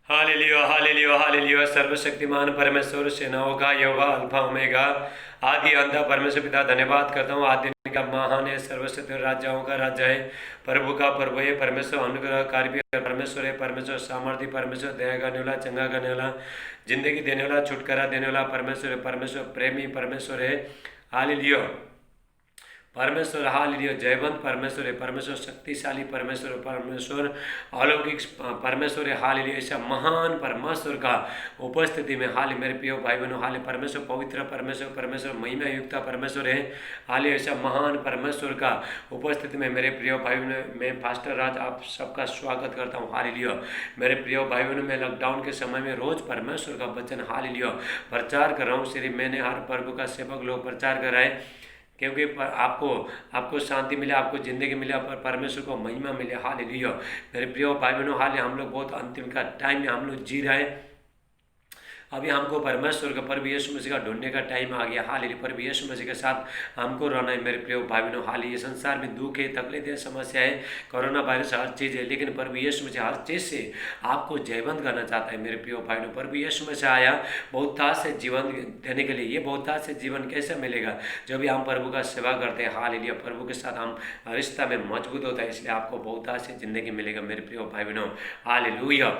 Hallelujah hallelujah hallelujah. सर्वशक्तिमान परमेश्वर, सेनाओं का यहोवा, अल्फा ओमेगा, आदि अंत परमेश्वर पिता, धन्यवाद करता हूँ। आदि का महान है, सर्वशक्ति राजाओं का राजा है, प्रभु का प्रभु है। परमेश्वर अनुग्रहकारी भी परमेश्वर है। परमेश्वर सामर्थ्य परमेश्वर, दया करने वाला, चंगा करने वाला, जिंदगी देने वाला, छुटकारा देने वाला परमेश्वर है। परमेश्वर प्रेमी परमेश्वर है। हालेलुया। परमेश्वर हालेलुया। जयवंत परमेश्वर है। परमेश्वर शक्तिशाली परमेश्वर है। परमेश्वर अलौकिक परमेश्वर है। हालेलुया। ऐसा महान परमेश्वर का उपस्थिति में हाल मेरे प्रिय भाई बहनों, हाल परमेश्वर पवित्र परमेश्वर, परमेश्वर महिमा युक्त परमेश्वर है। हाल ऐसा महान परमेश्वर का उपस्थिति में मेरे प्रिय भाई बहनों, मैं पास्टर राज आप सबका स्वागत करता हूँ। हालेलुया। मेरे प्रिय भाई बहनों, मैं लॉकडाउन के समय में रोज परमेश्वर का वचन हालेलुया प्रचार कर रहा हूँ। सिर्फ मैंने हर प्रभु का सेवक लोग प्रचार कराए, क्योंकि आपको आपको शांति मिले, आपको ज़िंदगी मिले, पर परमेश्वर को महिमा मिले। हालेलुया। मेरे प्रिय भाई बहनों, हाल हम लोग बहुत अंतिम का टाइम में हम लोग जी रहे हैं। अभी हमको परमेश्वर का, प्रभु यीशु मसीह का ढूंढने का टाइम आ गया। हालेलुया। प्रभु यीशु मसीह के साथ हमको रहना है। मेरे प्रिय भाई बहनों, हाल ये संसार में दुख है, तकलीफ है, समस्या है, कोरोना वायरस हर चीज़ है, लेकिन प्रभु यीशु मसीह हर चीज़ से आपको जयवंत करना चाहता है। मेरे प्रिय भाई बहनों, प्रभु यीशु मसीह आया बहुतायत से जीवन देने के लिए। ये बहुतायत से जीवन कैसे मिलेगा? जब भी हम प्रभु का सेवा करते हैं। हालेलुया। प्रभु के साथ हम रिश्ता में मजबूत होता है, इसलिए आपको बहुतायत से जिंदगी मिलेगा। मेरे प्रिय भाई बहनों, हालेलुया।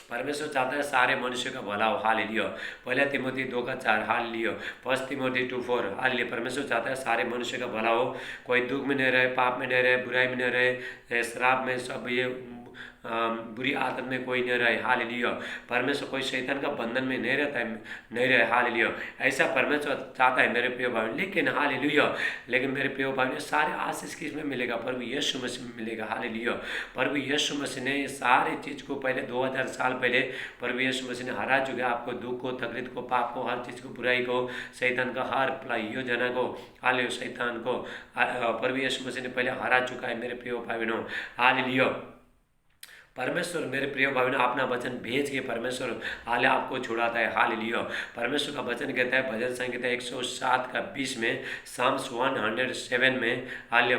परमेश्वर चाहता है सारे मनुष्य का भला हो। हालेलुया। पहला Timothy 2:4। Hallelujah. First Timothy 2:4। Hallelujah. परमेश्वर चाहता है सारे मनुष्य का भला हो, कोई दुख में नहीं रहे, पाप में नहीं रहे, बुराई में नहीं रहे, श्राप में, सब ये बुरी आदत में कोई नहीं रहे। हालेलुया। परमेश्वर कोई शैतान का बंधन में नहीं रहता है, नहीं रहे। हालेलुया। ऐसा परमेश्वर चाहता है मेरे प्रिय भाई। लेकिन हालेलुया, लेकिन मेरे प्रिय भाई ने सारे आशीष किस में मिलेगा? प्रभु यीशु मसीह में मिलेगा। हालेलुया। प्रभु यीशु मसीह ने सारे चीज़ को पहले 2000 साल पहले प्रभु यीशु मसीह ने हरा चुका है। आपको दुख को, तकलीफ को, पाप को, हर चीज़ को, बुराई को, शैतान का हर योजना को, हालेलुया, शैतान को प्रभु यीशु मसीह ने पहले हरा चुका है। मेरे प्रिय भाई बहनों, हालेलुया। परमेश्वर मेरे प्रिय भाई ने अपना वचन भेज के परमेश्वर हाल आपको छुड़ाता है। हालेलुया। परमेश्वर का वचन कहता है भजन संहिता 107:20 में, साम्स 107 में, हालेलुया,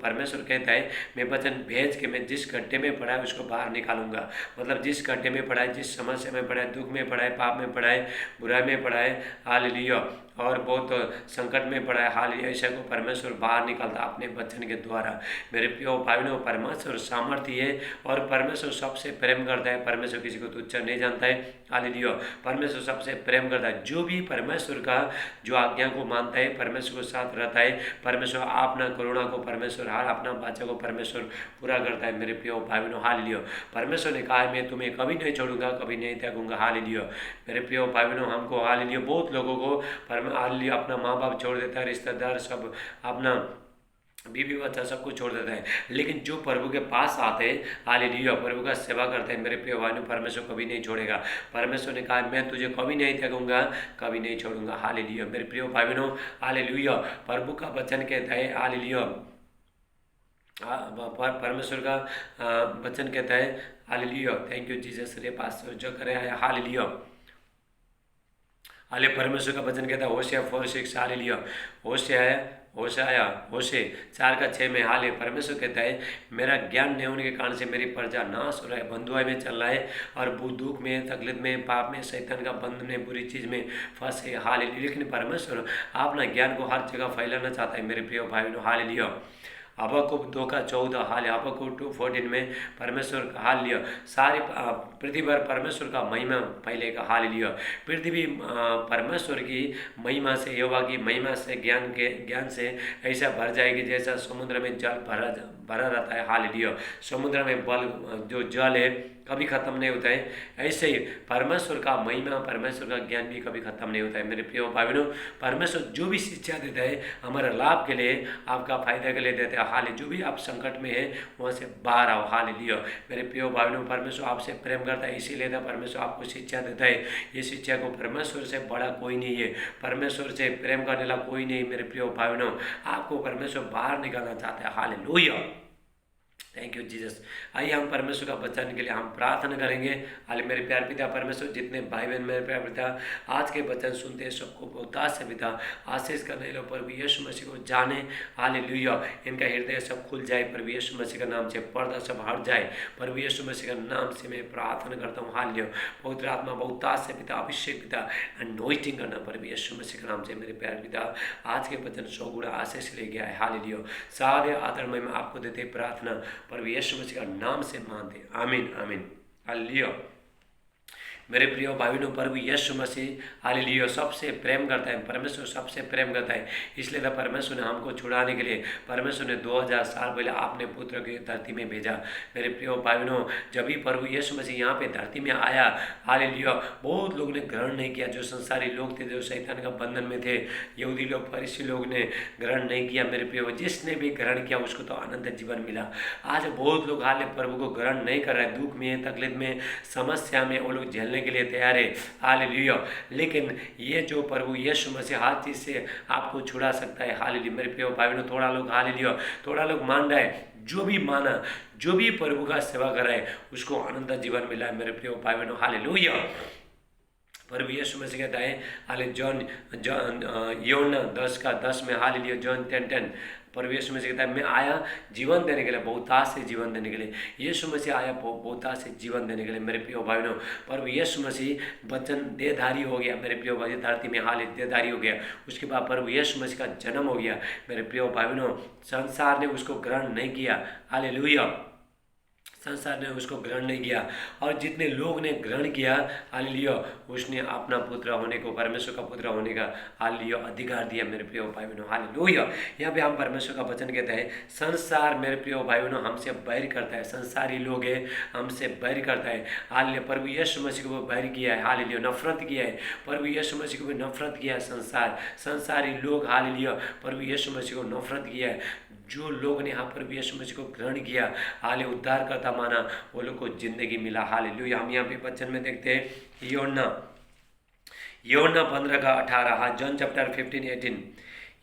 परमेश्वर कहता है मैं वचन भेज के मैं जिस गड्ढे में पड़ा है उसको बाहर निकालूंगा। मतलब जिस गड्ढे में पड़ा है, जिस समस्या में पड़ा है, दुख में पड़ा है, पाप में पड़ा है, बुराई में पड़ा है, हालेलुया, और बहुत संकट में पड़ा है, हालेलुया, ऐसा को परमेश्वर बाहर निकालता अपने वचन के द्वारा। मेरे प्रिय भाई बहनों, परमेश्वर सामर्थ्य है और परमेश्वर सबसे प्रेम करता है। परमेश्वर किसी को तुच्छ नहीं जानता है। हालेलुया। परमेश्वर सबसे प्रेम करता है। जो भी परमेश्वर का जो आज्ञा को मानता है, परमेश्वर के साथ रहता है, परमेश्वर अपना करुणा को, परमेश्वर हर अपना वाचा को परमेश्वर पूरा करता है। मेरे प्रिय भाई बहनों, हालेलुया। परमेश्वर ने कहा है मैं तुम्हें कभी नहीं छोड़ूंगा, कभी नहीं त्यागूंगा। हालेलुया। मेरे प्रिय भाई बहनों, हमको हालेलुया, बहुत लोगों को हालेलुया अपना माँ बाप छोड़ देता है, रिश्तेदार सब, अपना बीवी बच्चा सब कुछ छोड़ देता है, लेकिन जो प्रभु के पास आते हैं, हालेलुया, प्रभु का सेवा करते हैं, मेरे प्रिय भाई ने परमेश्वर कभी नहीं छोड़ेगा। परमेश्वर ने कहा मैं तुझे कभी नहीं त्यागूंगा, कभी नहीं छोड़ूंगा। हालेलुया। मेरे प्रिय भाई बहनों, हालेलुया। प्रभु का वचन कहता है, हालेलुया, परमेश्वर का वचन कहता है, हालेलुया, थैंक यू जीसस, रे पास जो करे, हालेलुया, हाले परमेश्वर का वचन कहता है होशिया 4:6, हालेलुया, होशिया है, होशाया होशे 4:6 में, हाले परमेश्वर कहता है मेरा ज्ञान नहीं होने के कारण से मेरी प्रजा नाश हो रहा है, बंधुआई में चल रहा है, और दुख में, तकलीफ में, पाप में, शैतान का बंधन में, बुरी चीज़ में फंसे। हालेलुया। लेकिन परमेश्वर अपना ज्ञान को हर जगह फैलाना चाहता है। मेरे प्रिय भाई बहनों, हालेलुया। हबक्कुक 2:14, हाल हबक्कुक 2:14 में परमेश्वर का हालेलुया सारी पृथ्वी पर परमेश्वर का महिमा फैलेगा। हालेलुया। पृथ्वी परमेश्वर की महिमा से, यहोवा की महिमा से, ज्ञान से ऐसा भर जाएगी जैसा समुद्र में जल भरा रहता है। हालेलुया। समुद्र में बल जो जल है कभी खत्म नहीं होता है, ऐसे ही परमेश्वर का महिमा, परमेश्वर का ज्ञान भी कभी खत्म नहीं होता है। मेरे प्रिय भाई बहनों, परमेश्वर जो भी शिक्षा देता है हमारे लाभ के लिए, आपका फायदा के लिए देता है। हाल जो भी आप संकट में है वहाँ से बाहर आओ। हालेलुया। मेरे प्रिय भाई बहनों, परमेश्वर आपसे प्रेम करता है, इसीलिए तो परमेश्वर आपको शिक्षा देता है। ये शिक्षा को परमेश्वर से बड़ा कोई नहीं है, परमेश्वर से प्रेम करने वाला कोई नहीं। मेरे प्रिय भाई बहनों, आपको परमेश्वर बाहर निकालना चाहता है। हालेलुया। Thank you Jesus. आइए हम परमेश्वर का वचन के लिए हम प्रार्थना करेंगे। हाल मेरे प्यार पिता परमेश्वर, जितने भाई बहन मेरे प्यार पिता आज के वचन सुनते हैं सबको बहुताश से पिता आशीष करने लो। प्रभु यीशु मसीह को जाने, हालेलुया, इनका हृदय सब खुल जाए प्रभु यीशु मसीह का नाम से, पर्दा सब हट जाए प्रभु यीशु मसीह का नाम से मैं प्रार्थना करता हूँ। हालेलुया, पवित्र आत्मा बहुताश से पिता अभिषेक पिता अनॉइंटिंग करना प्रभु यीशु मसीह के नाम से मेरे प्यार पिता आज के वचन सौ गुणा आशीष ले गया है। हालेलुया, सारे आदर में आपको देते प्रार्थना प्रभु यीशु मसीह का नाम से मानते, आमीन आमीन। हालेलुया। मेरे प्रिय भाई बहनों, प्रभु यीशु मसीह हालेलुया सबसे प्रेम करता है, परमेश्वर सबसे प्रेम करता है। इसलिए तो परमेश्वर ने हमको छुड़ाने के लिए परमेश्वर ने 2000 साल पहले अपने पुत्र के धरती में भेजा। मेरे प्रिय भाई बहनों, जब भी प्रभु यीशु मसीह यहाँ पे धरती में आया, हालेलुया, बहुत लोग ने ग्रहण नहीं किया। जो संसारी लोग थे, जो शैतान का बंधन में थे, यहूदी लोग, फरीसी लोग ने ग्रहण नहीं किया। मेरे प्रिय, जिसने भी ग्रहण किया उसको तो अनंत जीवन मिला। आज बहुत लोग हाल प्रभु को ग्रहण नहीं कर रहे, दुख में, तकलीफ में, समस्या में वो लोग झेलने के लिए तैयार है। हालेलुया, लेकिन ये जो प्रभु यीशु मसीह हर चीज से आपको छुड़ा सकता है। हालेलुया मेरे प्रिय भाई बहनों, थोड़ा लोग हालेलुया, थोड़ा लोग मान रहा है, जो भी माना, जो भी प्रभु का सेवा कर रहा है उसको अनंत जीवन मिला है। मेरे प्रिय भाई बहनों, हालेलुया। प्रभु यीशु मसीह कहता है हाले यूहन्ना 10:10 में, हालेलुया, जॉन 10:10, प्रभु यीशु मसीह कहता है मैं आया जीवन देने के लिए, बहुताश से जीवन देने के लिए। यीशु मसीह आया बहुताश से जीवन देने के लिए। मेरे प्रिय भाई बहनों, प्रभु यीशु मसीह वचन देहधारी हो गया। मेरे प्रिय भाई, धरती में हाल देहधारी हो गया। उसके बाद प्रभु यीशु मसीह का जन्म हो गया। मेरे प्रिय भाई बहनों, संसार ने उसको ग्रहण नहीं किया। हालेलुया, संसार ने उसको ग्रहण नहीं किया, और जितने लोग ने ग्रहण किया, हालेलुया, उसने अपना पुत्र होने को, परमेश्वर का पुत्र होने का, हालेलुया, अधिकार दिया। मेरे प्रिय भाई बहनों, हालेलुया। यहाँ पे हम परमेश्वर का वचन कहते हैं, संसार मेरे प्रिय भाई बहनों हमसे बैर करता है, संसारी लोग है हमसे बैर करता है। हालेलुया, प्रभु यीशु मसीह को बैर किया है, हालेलुया, नफरत किया है। प्रभु यीशु मसीह को भी नफरत किया है संसार, संसारी लोग, हालेलुया, प्रभु यीशु मसीह को नफरत किया है। जो लोग ने यहाँ पर यीशु मसीह को ग्रहण किया, हाले उद्धार करता माना, वो लोग को जिंदगी मिला। हालेलुया। हम यहाँ पे वचन में देखते हैं यूहन्ना 15:18, हाँ, जॉन चैप्टर 15:18,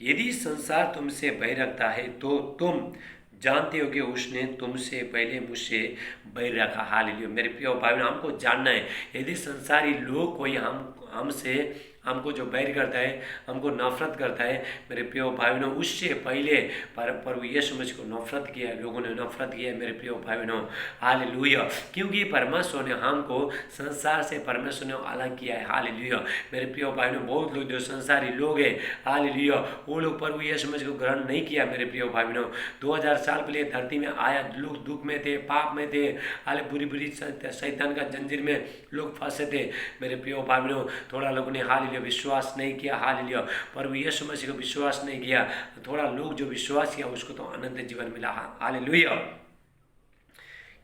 यदि संसार तुमसे बैर रखता है तो तुम जानते हो कि उसने तुमसे पहले मुझसे बैर रखा। हालेलुया मेरे प्रिय भाई बहन, हमको जानना है, यदि संसारी लोग कोई हमको जो बैर करता है, हमको नफरत करता है, मेरे प्रिय भाई बहनों, उससे पहले प्रभु यीशु मसीह को नफरत किया है, लोगों ने नफरत किया है। मेरे प्रिय भाई बहनों, हालेलुया, क्योंकि परमेश्वर ने हमको संसार से परमेश्वर ने अलग किया है। हालेलुया मेरे प्रिय भाई बहनों, बहुत लोग जो संसारी लोग हैं, हालेलुया, वो लोग प्रभु यीशु मसीह को ग्रहण नहीं किया। मेरे प्रिय भाई बहनों, 2000 साल पहले धरती में आया, लोग दुख में थे, पाप में थे, हाले बुरी शैतान का जंजीर में लोग फंसे थे। मेरे प्रिय भाई बहनों, थोड़ा लोगों ने हालेलुया विश्वास नहीं किया, हालेलुया, प्रभु यीशु मसीह को विश्वास नहीं किया। थोड़ा लोग जो विश्वास किया उसको तो अनंत जीवन मिला। हालेलुया।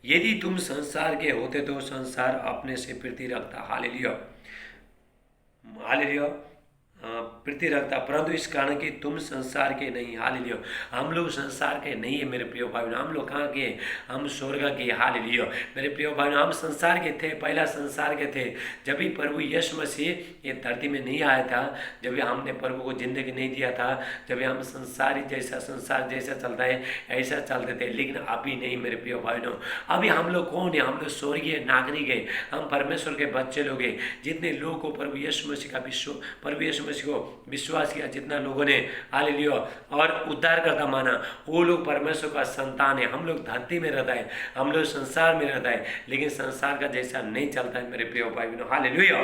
यदि तुम संसार के होते तो संसार अपने से प्रीति रखता। हालेलुया, हालेलुया, प्रीति रखता, परंतु इस कारण कि तुम संसार के नहीं। हालेलुया, हम लोग संसार के नहीं है मेरे प्रिय भाई बहनों, हम लोग कहाँ के, हम स्वर्ग के। हालेलुया मेरे प्रिय भाई बहनों, हम संसार के थे, पहला संसार के थे। जब भी प्रभु यीशु मसीह ये धरती में नहीं आया था, जब भी हमने प्रभु को जिंदगी नहीं दिया था, जब भी हम संसार जैसा चलता है ऐसा चलते थे, लेकिन अभी नहीं मेरे प्रिय भाई बहनों। अभी हम लोग कौन है? हम लोग स्वर्गीय नागरिक है, हम परमेश्वर के बच्चे लोग हैं। जितने लोगों को प्रभु यीशु मसीह का प्रभु यीशु मसीह को विश्वास किया, जितना लोगों ने हालेलुया और उद्धार करता माना, वो लोग परमेश्वर का संतान है। हम लोग धरती में रहता है, हम लोग संसार में रहता है, लेकिन संसार का जैसा नहीं चलता है मेरे प्रिय भाई बहनों। हालेलुया,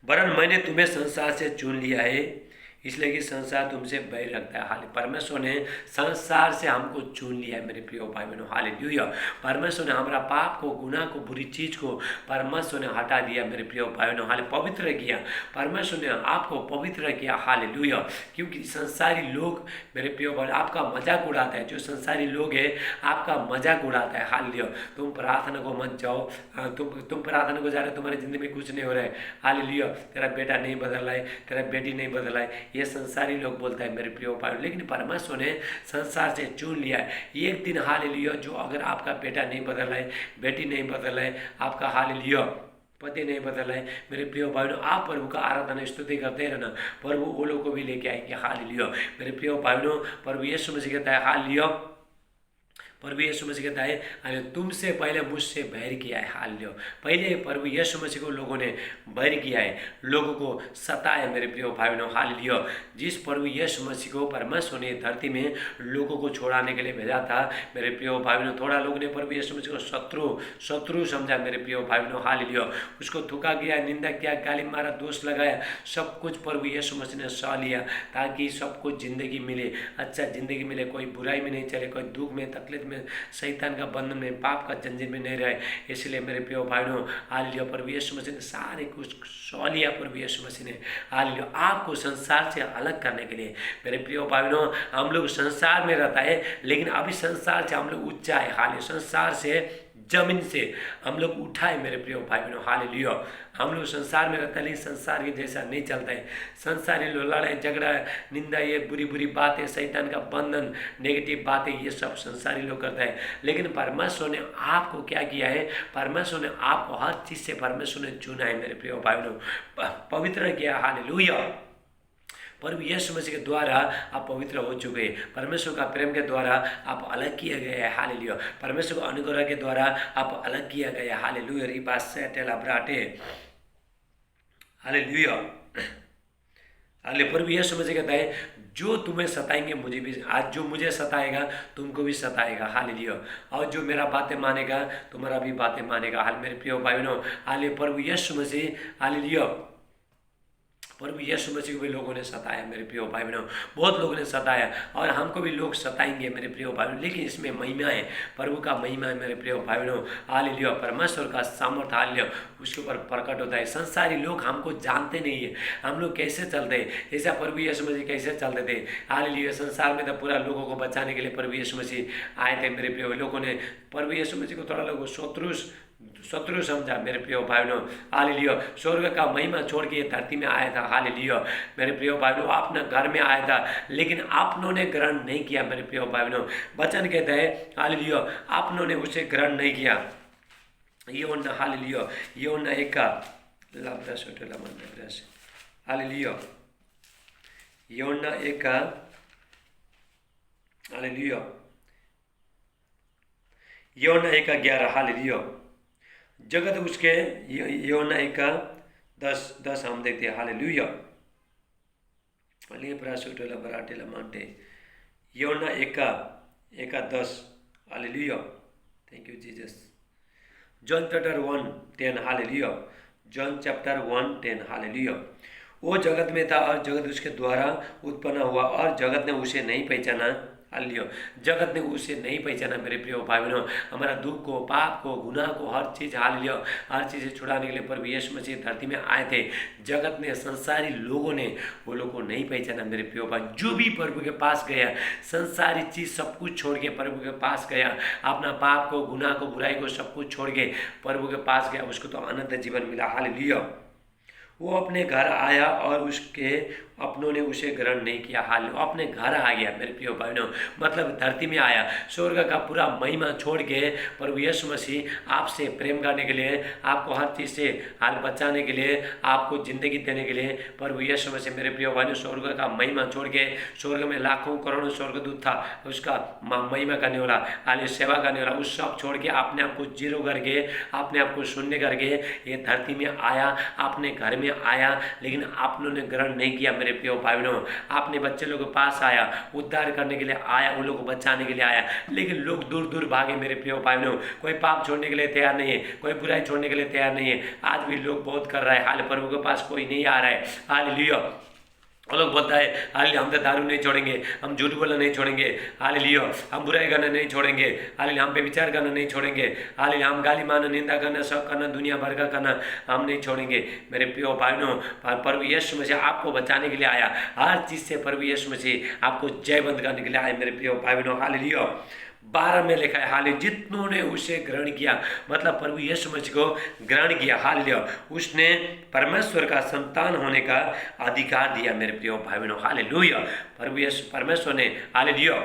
वरन मैंने तुम्हें संसार से चुन लिया है, इसलिए कि संसार तुमसे बैर रखता है। हाले परमेश्वर ने संसार से हमको चुन लिया है मेरे प्रिय भाई बहनों। हालेलुया, परमेश्वर ने हमारा पाप को, गुनाह को, बुरी चीज को परमेश्वर ने हटा दिया मेरे प्रिय भाई बहनों। हाले पवित्र किया, परमेश्वर ने आपको पवित्र किया। हालेलुया, क्योंकि संसारी लोग मेरे प्रिय भाई आपका मजाक उड़ाता है, जो संसारी लोग है आपका मजाक उड़ाता है। हालेलुया, तुम प्रार्थना को मत जाओ, तुम प्रार्थना को जा रहे, तुम्हारी जिंदगी में कुछ नहीं हो रहा है। हालेलुया, तेरा बेटा नहीं बदल रहा है, तेरा बेटी नहीं बदल रहा है, ये संसारी लोग बोलता है मेरे प्रिय भाई, लेकिन परमेश्वर ने संसार से चुन लिया है। एक दिन हालेलुया, जो अगर आपका बेटा नहीं बदल रहा है, बेटी नहीं बदल रहा है, आपका हालेलुया पति नहीं बदल है, मेरे प्रिय भाइयों, आप प्रभु का आराधना स्तुति करते रहना, प्रभु वो लोग को भी लेके आएंगे। हालेलुया मेरे प्रिय भाइयों, प्रभु यीशु मसीह कहता है हालेलुया, प्रभु यीशु मसीह कहता है अरे तुमसे पहले मुझसे बैर किया है। हालेलुया। पहले प्रभु यीशु मसीह को लोगों ने बैर किया है, लोगों को सताया मेरे प्रिय भाई बहनों। हालेलुया। जिस प्रभु यीशु मसीह को परमेश्वर ने धरती में लोगों को छोड़ाने के लिए भेजा था मेरे प्रिय भाई बहनों, थोड़ा लोगों ने प्रभु यीशु मसीह को शत्रु समझा मेरे प्रिय भाई बहनों। हालेलुया। उसको थूका गया, निंदा किया, गाली मारा, दोष लगाया, सब कुछ प्रभु यीशु मसीह ने सह लिया ताकि सबको जिंदगी मिले, अच्छा जिंदगी मिले, कोई बुराई में नहीं चले, कोई दुख में, तकलीफ में, शैतान का बंधन में, पाप का जंजीर में नहीं रहे। इसलिए मेरे प्रिय भाइयों हालेलुया, प्रभु यीशु मसीह ने सारे कुछ सह लिया। प्रभु यीशु मसीह ने हालेलुया आपको संसार से अलग करने के लिए मेरे प्रिय भाइयों, हम लोग संसार में रहता है लेकिन अभी संसार से हम लोग ऊंचा है। हालेलुया। संसार से, जमीन से हम लोग उठाए मेरे प्रिय भाई बहनों। हालेलुया। हम लोग संसार में रहता है लेकिन संसार के जैसा नहीं चलता है। संसारी लोग लड़ाई झगड़ा, निंदा, ये बुरी बुरी बातें, शैतान का बंधन, नेगेटिव बातें, ये सब संसारी लोग करता है। लेकिन परमेश्वर ने आपको क्या किया है? परमेश्वर ने आपको हर चीज़ से परमेश्वर ने चुना है मेरे प्रिय भाई बहनों, पवित्र किया। हालेलुया। प्रभु यीशु मसीह के द्वारा आप पवित्र हो चुके हैं। परमेश्वर का प्रेम के द्वारा आप अलग किया गया है। हालेलुया। परमेश्वर का अनुग्रह के द्वारा आप अलग किया गया है। हालेलुया। रिबा से टेला ब्राटे। हालेलुया। हालेलुया। प्रभु यीशु मसीह कहता है जो तुम्हें सताएंगे मुझे भी, आज जो मुझे सताएगा तुमको भी सताएगा। हालेलुया। और जो मेरा बातें मानेगा तुम्हारा भी बातें मानेगा। हाल मेरे प्रिय भाई बहनों हालेलुया। प्रभु यीशु मसीह हालेलुया, प्रभु यीशु मसीह को भी लोगों ने सताया मेरे प्रिय भाई बहनों, बहुत लोगों ने सताया और हमको भी लोग सताएंगे मेरे प्रिय भाई बहनों। लेकिन इसमें महिमा है, प्रभु का महिमा है मेरे प्रिय भाई बहनों। हालेलुया। परमेश्वर का सामर्थ्य हालेलुया उसके ऊपर प्रकट होता है। संसारी लोग हमको जानते नहीं है, हम लोग कैसे चलते हैं, ऐसा प्रभु यीशु मसीह कैसे चलते थे। हालेलुया। संसार में तो पूरा लोगों को बचाने के लिए प्रभु यीशु मसीह आए थे मेरे प्रिय। लोगों ने प्रभु यीशु मसीह को थोड़ा लोगों शत्रु समझा मेरे प्रिय भाई बहनों। हालेलुया। स्वर्ग का महिमा छोड़ के ये धरती में आया था। हालेलुया। मेरे प्रिय भाई बहनों अपना घर में आया था लेकिन आपनों ने ग्रहण नहीं किया मेरे प्रिय भाई बहनों। वचन कहता है हालेलुया आपनों ने उसे ग्रहण नहीं किया। यूहन्ना हालेलुया, यूहन्ना 1 हालेलुया, यूहन्ना 1 हालेलुया, यूहन्ना 1:11 हालेलुया। जगत उसके, यूहन्ना 1:10 हम देखते हैं। हालेलुया। यूहन्ना 1:10 hallelujah. Thank you Jesus. John chapter 1:10 hallelujah. John chapter 1:10 hallelujah. वो जगत में था और जगत उसके द्वारा उत्पन्न हुआ और जगत ने उसे नहीं पहचाना। हालेलुया। जगत ने उसे नहीं पहचाना मेरे प्रिय भाई बहनों। हमारा दुख को, पाप को, गुनाह को, हर चीज़ हालेलुया हर चीज़ से छुड़ाने के लिए प्रभु यीशु मसीह धरती में आए थे। जगत ने, संसारी लोगों ने वो लोग को नहीं पहचाना मेरे प्रिय भाई। जो भी प्रभु के पास गया, संसारी चीज़ सब कुछ छोड़ के प्रभु के पास गया, अपना पाप को, गुनाह को, बुराई को सब कुछ छोड़ के प्रभु के पास गया, उसको तो अनंत जीवन मिला। हालेलुया। वो अपने घर आया और उसके अपनों ने उसे ग्रहण नहीं किया। हाल अपने घर आ गया मेरे प्रिय भाइयों, मतलब धरती में आया, स्वर्ग का पूरा महिमा छोड़ के प्रभु यीशु मसीह आपसे प्रेम करने के लिए, आपको हर चीज़ से हाल बचाने के लिए, आपको ज़िंदगी देने के लिए प्रभु यीशु मसीह मेरे प्रिय भाइयों स्वर्ग का महिमा छोड़ के, स्वर्ग में लाखों करोड़ों स्वर्गदूत था, उसका महिमा करने वाला, हाल सेवा करने वाला, उस सब छोड़ के अपने आप को जीरो करके, अपने आप को शून्य करके ये धरती में आया, अपने घर में आया, लेकिन आप लोगों ने ग्रहण नहीं किया मेरे प्रिय भाई बहनों। आपने बच्चे लोगों के पास आया, उद्धार करने के लिए आया, उन लोगों को बचाने के लिए आया, लेकिन लोग दूर दूर भागे मेरे प्रिय भाई बहनों। कोई पाप छोड़ने के लिए तैयार नहीं है, कोई बुराई छोड़ने के लिए तैयार नहीं है। आज भी लोग बहुत कर रहा है, हाल प्रभु के पास कोई नहीं आ रहा है। हालेलुया। वो लोग बोलता है हालेलुया हम तो दारू नहीं छोड़ेंगे, हम झूठ बोलना नहीं छोड़ेंगे, हालेलुया हम बुराई करना नहीं छोड़ेंगे, हालेलुया हम बेविचार करना नहीं छोड़ेंगे, हालेलुया हम गाली मारना, निंदा करना, शक करना, दुनिया भर का करना हम नहीं छोड़ेंगे मेरे प्रिय भाइयों। प्रभु यीशु मसीह आपको बचाने के लिए आया, हर चीज़ से प्रभु यीशु मसीह आपको जयवंत करने के लिए आए मेरे प्रिय भाई बहनों। हालेलुया। 12 में लिखा है हालेलुया जितनों ने उसे ग्रहण किया, मतलब प्रभु यीशु मसीह को ग्रहण किया, हालेलुया उसने परमेश्वर का संतान होने का अधिकार दिया मेरे प्रिय भाई बहनों। हालेलुया। प्रभु यीशु परमेश्वर ने हालेलुया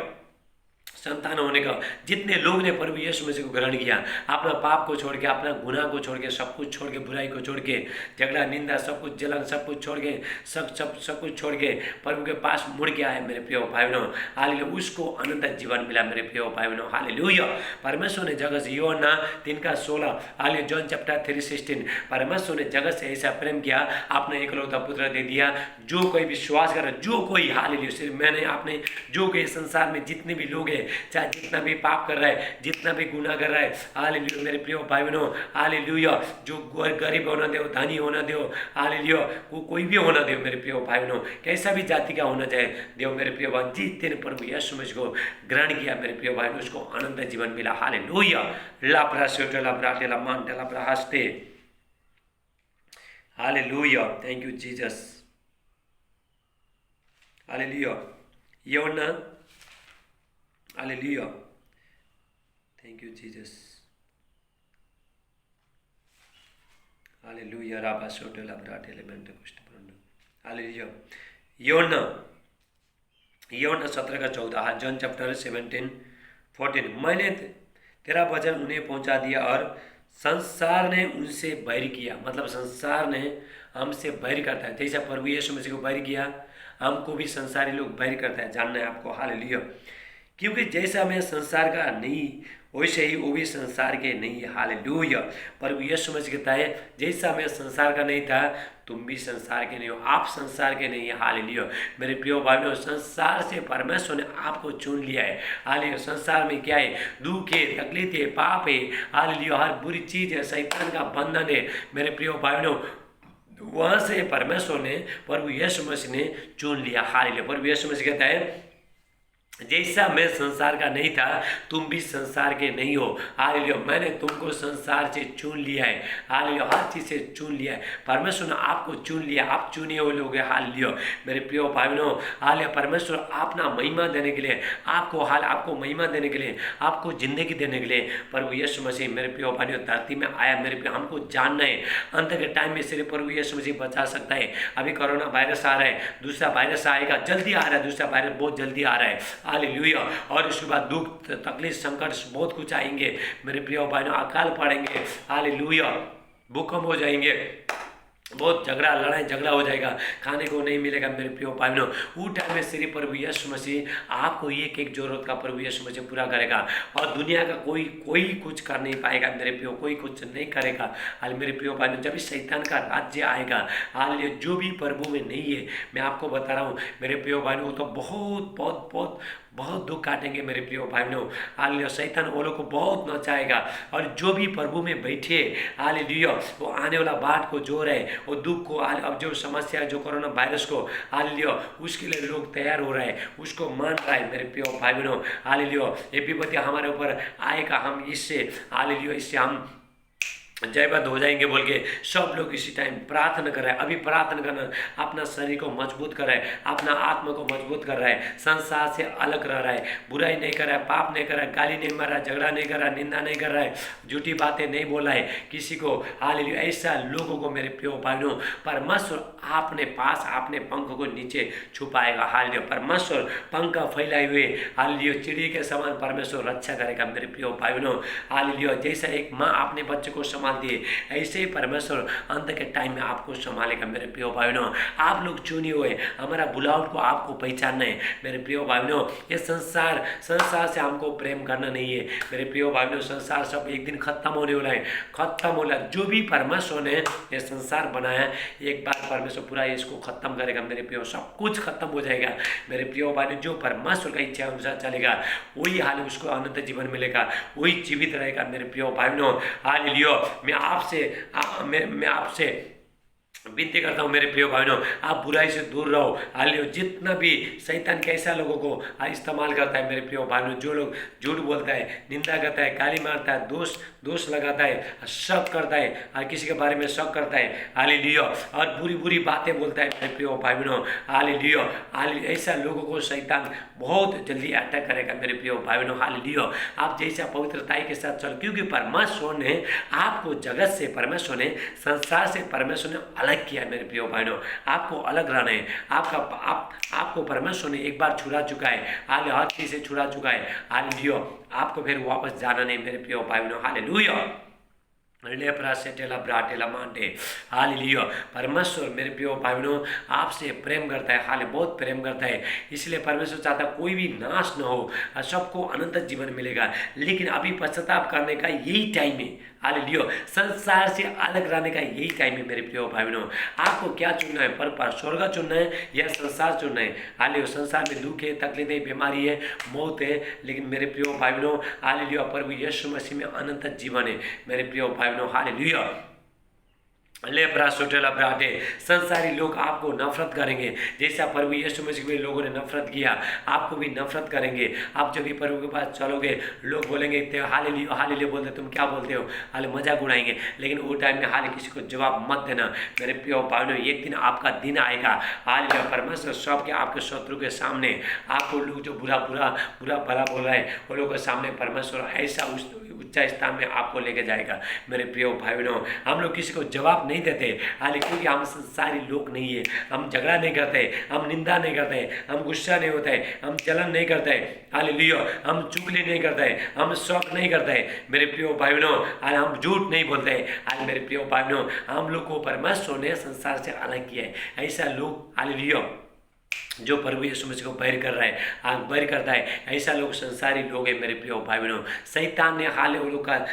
संतान होने का, जितने लोग ने प्रभु यीशु मसीह को ग्रहण किया, अपना पाप को छोड़ के, अपना गुनाह को छोड़ के, सब कुछ छोड़ के, बुराई को छोड़ के, झगड़ा निंदा सब कुछ, जलन सब कुछ छोड़ के, सब कुछ छोड़ के प्रभु के पास मुड़ के आए मेरे प्रिय भाई बहनों, हालेलुया, उसको अनंत जीवन मिला मेरे प्रिय भाई बहनों, हालेलुया। परमेश्वर ने जगत से, यूहन्ना 3:16, हालेलुया, जॉन चैप्टर 3:16, परमेश्वर ने जगत से ऐसा प्रेम किया, आपने एकलौता पुत्र दे दिया, जो कोई विश्वास करे, जो कोई, हालेलुया, सिर्फ मैंने आपने, जो कोई संसार में जितने भी लोग हैं, चाहे जितना भी पाप कर रहा है, जितना भी गुनाह कर रहा है, हालेलुया मेरे प्रिय भाई बहनों, हालेलुया, जो गरीब होना दो, धनी होना दो, हालेलुया, कोई भी होना दो मेरे प्रिय भाई बहनों, कैसा भी जाति का होना चाहे देव मेरे प्रिय भाई, जिस दिन प्रभु यीशु मसीह को ग्रहण किया मेरे प्रिय भाई, उसको अनंत जीवन मिला, हालेलुया। लाप्रा सोटेला ब्राटेला मांटेला ब्राहस्ते, हालेलुया, थैंक यू जीसस, हालेलुया। यूहन्ना, हालेलुया, थैंक यू जीसस, हालेलुया, राबा सोटेला ब्राटेले मेंटे कुष्ट परंडो, हालेलुया। यूहन्ना 17:14, जॉन चैप्टर 17:14, मैंने तेरा वचन उन्हें पहुंचा दिया और संसार ने उनसे बैर किया, मतलब संसार ने हमसे बैर करता है, जैसा प्रभु यीशु मसीह को बैर किया, हमको भी संसारी लोग बैर करता है, जानना है आपको, हालेलुया। क्योंकि जैसा मैं संसार का नहीं, वैसे ही वो भी संसार के नहीं है, हालेलुया। प्रभु यीशु मसीह कहता है, जैसा मैं संसार का नहीं था, तुम भी संसार के नहीं हो, आप संसार के नहीं है, हालेलुया। मेरे प्रिय भाइयों, संसार से परमेश्वर ने आपको चुन लिया है, हालेलुया। संसार में क्या है? दुख है, तकलीफ है, पाप है, हालेलुया, हर बुरी चीज है, शैतान का बंधन है मेरे प्रिय भाइयों, वहां से परमेश्वर ने, प्रभु यीशु मसीह ने चुन लिया, हालेलुया। प्रभु यीशु मसीह कहता है, जैसा मैं संसार का नहीं था, तुम भी संसार के नहीं हो, हालेलुया। मैंने तुमको संसार से चुन लिया है, हालेलुया, हर चीज से चुन लिया है, परमेश्वर ने आपको चुन लिया, आप चुने हुए लोग हैं, हालेलुया। मेरे प्रिय भाइयों, हालेलुया, परमेश्वर अपना महिमा देने के लिए, आपको महिमा देने के लिए, आपको जिंदगी देने के लिए प्रभु यीशु मसीह मेरे प्रिय भाइयों धरती में आया। मेरे प्रिय, हमको जानना है, अंत के टाइम में सिर्फ प्रभु यीशु मसीह बचा सकता है। अभी कोरोना वायरस आ रहा है, दूसरा वायरस आएगा, जल्दी आ रहा है, दूसरा वायरस बहुत जल्दी आ रहा है, हालेलुया। और उसके बाद दुख, तकलीफ, संकट बहुत कुछ आएंगे मेरे प्रिय भाइयों, अकाल पड़ेंगे, हालेलुया, भूकंप हो जाएंगे, बहुत लड़ाई झगड़ा हो जाएगा, खाने को नहीं मिलेगा मेरे प्रिय भाइयों। उस टाइम में श्री प्रभु यीशु मसीह आपको एक जरूरत का प्रभु यीशु मसीह पूरा करेगा, और दुनिया का कोई कुछ कर नहीं पाएगा मेरे प्रिय, कोई कुछ नहीं करेगा, हाल मेरे प्रिय भाइयों। जब इस शैतान का राज्य आएगा, हाल ये जो भी प्रभु में नहीं है, मैं आपको बता रहा हूँ मेरे प्रिय भाइयों, तो बहुत दुख काटेंगे मेरे प्रिय भाइयों, हालेलुया। शैतान वो लोग को बहुत नचाएगा, और जो भी प्रभु में बैठे, हालेलुया, वो आने वाला बाट को जो रहे, वो दुख को, अब जो समस्या, जो कोरोना वायरस को, हालेलुया, उसके लिए लोग तैयार हो रहे हैं, उसको मान रहा है मेरे प्रिय भाइयों, हालेलुया। ये विपत्ति हमारे ऊपर आएगा, हम इससे, हालेलुया, इससे हम जयबद्ध हो जाएंगे बोल के सब लोग इसी टाइम प्रार्थना कर रहे हैं। अभी प्रार्थना करना, अपना शरीर को मजबूत कर रहा है, अपना आत्मा को मजबूत कर रहा है, संसार से अलग रह रहा है, बुराई नहीं कर रहा है, पाप नहीं कर रहा है, गाली नहीं मार रहा है, झगड़ा नहीं कर रहा है, निंदा नहीं कर रहा है, झूठी बातें नहीं बोला है किसी को, हालेलुया। ऐसा लोगों को मेरे प्रिय भाइयों परमेश्वर अपने पास, अपने पंख को नीचे छुपाएगा, हालेलुया। परमेश्वर पंख फैलाए हुए, हालेलुया, चिड़िया के समान परमेश्वर रक्षा करेगा मेरे प्रिय भाइयों, हालेलुया। जैसा एक माँ अपने बच्चे को दिए, ऐसे ही परमेश्वर अंत के टाइम में आपको संभालेगा मेरे प्रिय भाइयों। आप लोग चुने हुए, हमारा बुलावट को आपको पहचानना है मेरे प्रिय भाइयों। ये संसार से हमको प्रेम करना नहीं है मेरे प्रिय भाइयों। संसार सब एक दिन खत्म होने वाला है, खत्म होने वाला। जो भी परमेश्वर ने ये संसार बनाया, एक बार परमेश्वर पूरा इसको खत्म करेगा मेरे प्रिय, सब कुछ खत्म हो जाएगा मेरे प्रिय भाइयों। जो परमेश्वर का इच्छा अनुसार चलेगा, वही हाल उसको अनंत जीवन मिलेगा, वही जीवित रहेगा मेरे प्रिय भाइयों, हालेलुया। मैं आपसे विनती करता हूँ मेरे प्रिय भाइयों, आप बुराई से दूर रहो, हालेलुया। जितना भी शैतान कैसा लोगों को इस्तेमाल करता है मेरे प्रिय भाइयों, जो लोग झूठ बोलता है, निंदा करता है, गाली मारता है, दोष लगाता है, शक करता है, और किसी के बारे में शक करता है, हालेलुया, और बुरी बातें बोलता है मेरे प्रिय भाइयों, हालेलुया। ऐसा लोगों को शैतान बहुत जल्दी अटैक करेगा मेरे प्रिय भाइयों, हालेलुया। आप जैसा पवित्रताई के साथ चल, क्योंकि परमेश्वर ने आपको जगत से, परमेश्वर ने संसार से, परमेश्वर ने अलग किया है मेरे प्रिय भाइयों। आपको अलग रहना है। आपको परमेश्वर ने एक बार छुड़ा चुका है, हाल हर चीज़ से छुड़ा चुका है। हालेलुया। आपको फिर वापस जाना नहीं मेरे प्रिय भाइयों। हालेलुया। Lepra सेटेला ब्राटेला Monte. हालेलुया। परमेश्वर मेरे प्रिय भाइयों आपसे प्रेम करता है, हाले बहुत प्रेम करता है। इसलिए परमेश्वर चाहता कोई भी नाश न हो, सबको अनंत जीवन मिलेगा। लेकिन अभी पश्चाताप करने का यही टाइम है। हालेलुया। संसार से अलग रहने का यही टाइम है मेरे प्रिय भाइयों। आपको क्या चुनना है? पर स्वर्ग चुनना है या संसार चुनना है? हालेलुया। संसार में दुख है, तकलीफ है, बीमारी है, मौत है, लेकिन मेरे प्रिय भाइयों हालेलुया प्रभु यीशु मसीह में अनंत जीवन है मेरे प्रिय भाइयों। हालेलुया। लेप्रा सोटेला ब्राटे। संसारी लोग आपको नफरत करेंगे, जैसा प्रभु यीशु मसीह में लोगों ने नफरत किया, आपको भी नफरत करेंगे। आप जब भी प्रभु के पास चलोगे, लोग बोलेंगे हालेलुया हालेलुया बोलते, तुम क्या बोलते हो, हाले मजाक उड़ाएंगे। लेकिन वो टाइम में हाले किसी को जवाब मत देना मेरे प्रिय भाइयों। एक दिन आपका दिन आएगा, हालेलुया परमेश्वर सबके आपके शत्रु के सामने, आपको लोग जो बुरा भला बोल रहा है, वो लोगों के सामने परमेश्वर ऐसा उच्च स्थान में आपको लेके जाएगा मेरे प्रिय भाइयों। हम लोग किसी को जवाब नहीं देते, हालांकि क्योंकि हम संसारी लोग नहीं है। हम झगड़ा नहीं करते, हम निंदा नहीं करते, हम गुस्सा नहीं होते, हम जलन नहीं करते, हालेलुया हम चुगली नहीं करते, हम शौक नहीं करते मेरे प्रिय भाइयों। हम झूठ नहीं बोलते। आज मेरे प्रिय भाइयों हम लोग को परमेश्वर ने संसार से अलग किया है। ऐसा लोग हालेलुया जो प्रभु यीशु मसीह को बैर कर रहा है, आग बैर करता है, ऐसा लोग संसारी लोग हैं मेरे प्रिय भाई बहनों। शैतान ने हाले वो लोग का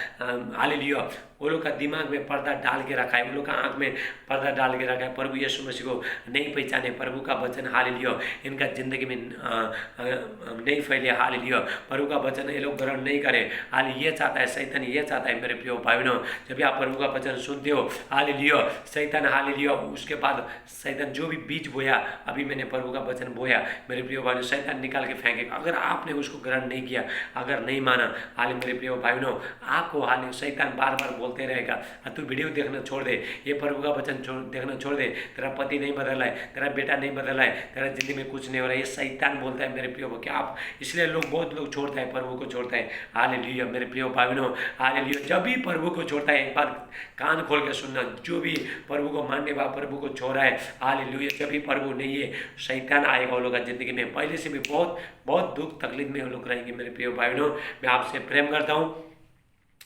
हालेलुया वो लोग का दिमाग में पर्दा डाल के रखा है, वो लोग का आँख में पर्दा डाल के रखा है। प्रभु यीशु मसीह को नहीं पहचाने, प्रभु का वचन हालेलुया इनका जिंदगी में नहीं फैले, हालेलुया प्रभु का वचन ये लोग ग्रहण नहीं करे। हाल ये चाहता है शैतान, ये चाहता है मेरे प्रिय भाई बहनों, जब आप प्रभु का वचन सुनते हो हालेलुया शैतान हालेलुया उसके बाद शैतान जो भी बीज बोया, अभी मैंने प्रभु का वचन बोया मेरे प्रिय भाई, शैतान निकाल के फेंकेगा। अगर आपने उसको ग्रहण नहीं किया, अगर नहीं माना, हाल मेरे प्रिय भाई बहनों आपको हाल शैतान बार बार बोलते रहेगा, तू वीडियो देखना छोड़ दे, ये प्रभु का वचन देखना छोड़ दे, तेरा पति नहीं बदला है, तेरा बेटा नहीं बदला है, तेरा जिंदगी में कुछ नहीं हो रहा है, ये शैतान बोलता है मेरे प्रिय। क्या आप इसलिए लोग बहुत लोग छोड़ता है, प्रभु को छोड़ता है। हालेलुया मेरे प्रिय भाई बहनों हालेलुया। जब भी प्रभु को छोड़ता है, एक बार कान खोल के सुनना, जो भी प्रभु को मानने वाला प्रभु को छोड़ा है हालेलुया, जब भी प्रभु नहीं है शैतान आएगा वो लोग का जिंदगी में। पहले से भी बहुत दुख तकलीफ में वो लोग रहेंगे मेरे प्रिय भाई बहनों। मैं आपसे प्रेम करता हूँ,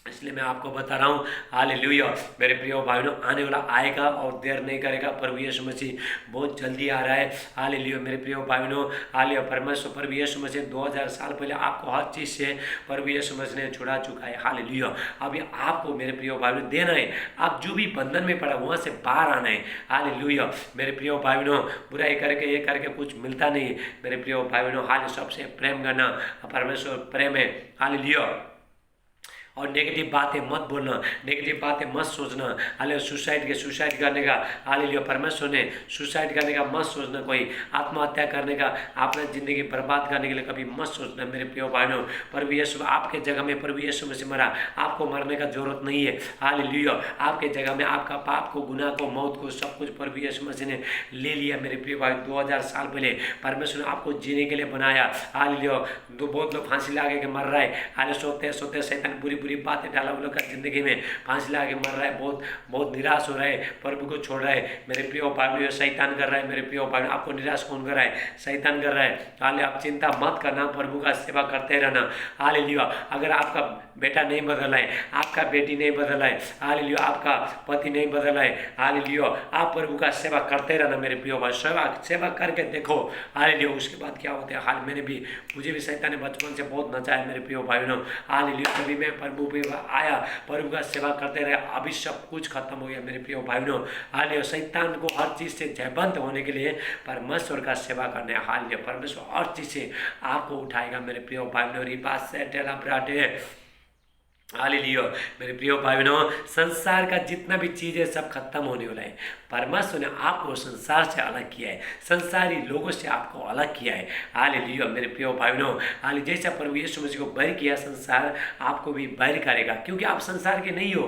इसलिए मैं आपको बता रहा हूँ हालेलुया मेरे प्रिय भाइयों, आने वाला आएगा और देर नहीं करेगा। प्रभु यीशु मसीह बहुत जल्दी आ रहा है। हालेलुया मेरे प्रिय भाइयों हालेलुया परमेश्वर प्रभु यीशु मसीह 2000 साल पहले आपको हर चीज़ से प्रभु यीशु मसीह ने छुड़ा चुका है। हालेलुया अभी आपको मेरे प्रिय भाइयों देना है, आप जो भी बंधन में पड़ा वहाँ से बाहर आना है। हालेलुया मेरे प्रिय भाइयों बुराई करके ये करके कुछ मिलता नहीं मेरे प्रिय भाइयों। हाल सबसे प्रेम करना, परमेश्वर प्रेम है। हालेलुया और नेगेटिव बातें मत बोलना, नेगेटिव बातें मत सोचना। हालेलुया सुसाइड करने का हालेलुया परमेश्वर ने सुसाइड करने का मत सोचना, कोई आत्महत्या करने का, अपना जिंदगी बर्बाद करने के लिए कभी मत सोचना मेरे प्रिय भाइयों। प्रभु यीशु आपके जगह में प्रभु यीशु मसीह मरा, आपको मरने का जरूरत नहीं है। हालेलुया आपके जगह में आपका पाप को, गुनाह को, मौत को, सब कुछ प्रभु यीशु मसीह ने ले लिया मेरे प्रिय भाई। 2000 साल पहले परमेश्वर ने आपको जीने के लिए बनाया। हालेलुया बहुत लोग फांसी लगा के मर रहा है, हालेलुया सोते सोते शैतान बुरी बातें डाला उन लोग का जिंदगी में, फांसी लगा के मर रहा है, बहुत निराश हो रहा है, प्रभु को छोड़ रहा है मेरे प्रिय भाइयों। शैतान कर रहा है मेरे प्रिय भाइयों, आपको निराश कौन कर रहा है? शैतान कर रहा है। हालेलुया आप चिंता मत करना, प्रभु का सेवा करते रहना। हालेलुया अगर आपका बेटा नहीं बदला है, आपका बेटी नहीं बदला है, हालेलुया आपका पति नहीं बदला है, हालेलुया आप प्रभु का सेवा करते रहना मेरे प्रिय भाई। सेवा करके देखो हालेलुया उसके बाद क्या होता है। हाल मुझे भी शैतान ने बचपन से बहुत नचाया मेरे प्रिय भाइयों। हालेलुया कभी मैं प्रभु पे आया, प्रभु का सेवा करते रहे, अभी सब कुछ खत्म हो गया मेरे प्रिय भाइयों। हालेलुया शैतान को हर चीज से जयवंत होने के लिए परमेश्वर का सेवा करने, हालेलुया परमेश्वर हर चीज से आपको उठाएगा मेरे प्रिय भाइयों। ये बात से टेला ब्राटे हालेलुया मेरे प्रिय भाइयों, संसार का जितना भी चीज़ है सब खत्म होने वाला है। परमेश्वर ने आपको संसार से अलग किया है, संसारी लोगों से आपको अलग किया है। हालेलुया मेरे प्रिय भाइयों हालेलुया जैसा प्रभु यीशु मसीह को बैर किया, संसार आपको भी बैर करेगा, क्योंकि आप संसार के नहीं हो।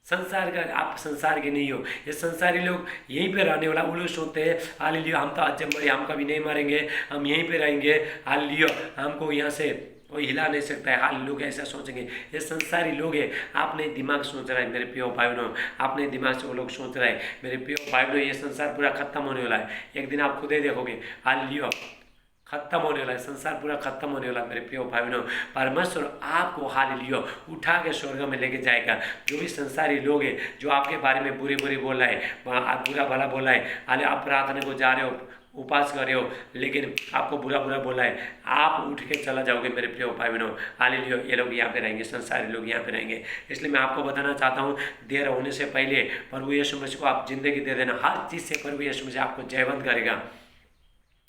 संसार का आप संसार के नहीं हो। ये संसारी लोग यहीं पे रहने वाला, वो लोग सोचते हैं हालेलुया हम तो आज जब मरे हम कभी नहीं मरेंगे, हम यहीं पे रहेंगे, हालेलुया हमको यहाँ से कोई हिला नहीं सकता है। हाल लोग ऐसा सोचेंगे, ये संसारी लोग हैं। आपने दिमाग सोच रहा है मेरे प्रियो भाई बहनों, अपने दिमाग से वो लोग सोच रहे हैं मेरे प्रियो भाई बहनों, ये संसार पूरा खत्म होने वाला है। एक दिन आप खुद ही देखोगे, हाल लियो खत्म होने वाला है, संसार पूरा खत्म होने वाला है मेरे प्रियो भाई बहनों। परमेश्वर आपको हाल लियो उठा के स्वर्ग में लेके जाएगा। जो भी संसारी लोग हैं जो आपके बारे में बुरी बुरी बोल रहा है, बुरा भला बोल रहा है, हाल आप प्रार्थना को जा रहे हो, उपास कर रहे हो, लेकिन आपको बुरा बुरा बोला है, आप उठ के चला जाओगे मेरे प्रिय भाई बहनों। हालेलुया, ये लोग यहाँ पे रहेंगे, संसारी लोग यहाँ पे रहेंगे। इसलिए मैं आपको बताना चाहता हूँ, देर होने से पहले प्रभु यीशु मसीह को आप जिंदगी दे देना। हर चीज़ से प्रभु यीशु मसीह आपको जयवंत करेगा।